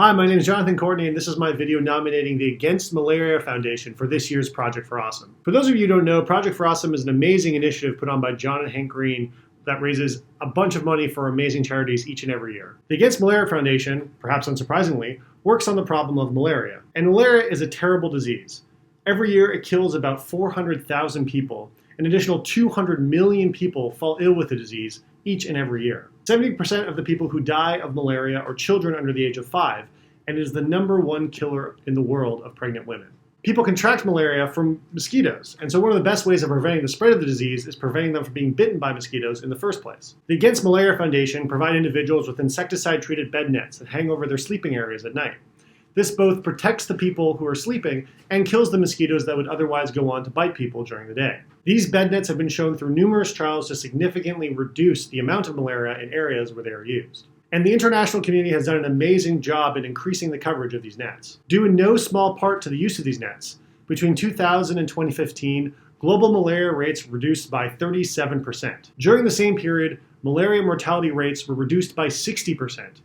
Hi, my name is Jonathan Courtney, and this is my video nominating the Against Malaria Foundation for this year's Project for Awesome. For those of you who don't know, Project for Awesome is an amazing initiative put on by John and Hank Green that raises a bunch of money for amazing charities each and every year. The Against Malaria Foundation, perhaps unsurprisingly, works on the problem of malaria. And malaria is a terrible disease. Every year it kills about 400,000 people. An additional 200 million people fall ill with the disease each and every year. 70% of the people who die of malaria are children under the age of 5, and it is the #1 killer in the world of pregnant women. People contract malaria from mosquitoes, and so one of the best ways of preventing the spread of the disease is preventing them from being bitten by mosquitoes in the first place. The Against Malaria Foundation provide individuals with insecticide-treated bed nets that hang over their sleeping areas at night. This both protects the people who are sleeping and kills the mosquitoes that would otherwise go on to bite people during the day. These bed nets have been shown through numerous trials to significantly reduce the amount of malaria in areas where they are used. And the international community has done an amazing job in increasing the coverage of these nets. Due in no small part to the use of these nets, between 2000 and 2015, global malaria rates reduced by 37%. During the same period, malaria mortality rates were reduced by 60%.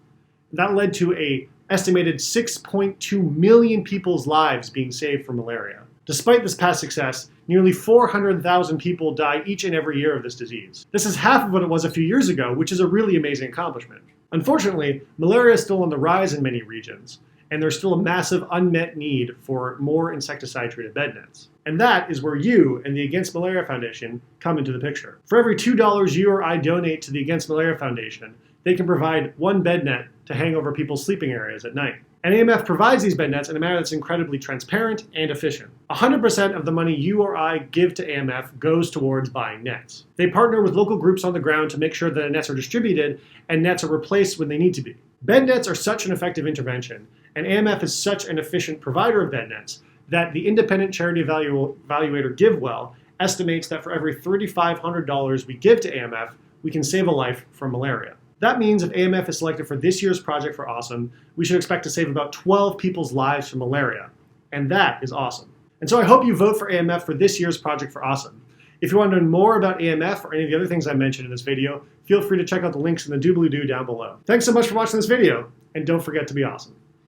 That led to an estimated 6.2 million people's lives being saved from malaria. Despite this past success, nearly 400,000 people die each and every year of this disease. This is half of what it was a few years ago, which is a really amazing accomplishment. Unfortunately, malaria is still on the rise in many regions, and there's still a massive unmet need for more insecticide-treated bed nets. And that is where you and the Against Malaria Foundation come into the picture. For every $2 you or I donate to the Against Malaria Foundation, they can provide one bed net to hang over people's sleeping areas at night. And AMF provides these bed nets in a manner that's incredibly transparent and efficient. 100% of the money you or I give to AMF goes towards buying nets. They partner with local groups on the ground to make sure that nets are distributed and nets are replaced when they need to be. Bed nets are such an effective intervention, and AMF is such an efficient provider of bed nets, that the independent charity evaluator GiveWell estimates that for every $3,500 we give to AMF, we can save a life from malaria. That means if AMF is selected for this year's Project for Awesome, we should expect to save about 12 people's lives from malaria. And that is awesome. And so I hope you vote for AMF for this year's Project for Awesome. If you want to know more about AMF or any of the other things I mentioned in this video, feel free to check out the links in the doobly-doo down below. Thanks so much for watching this video, and don't forget to be awesome.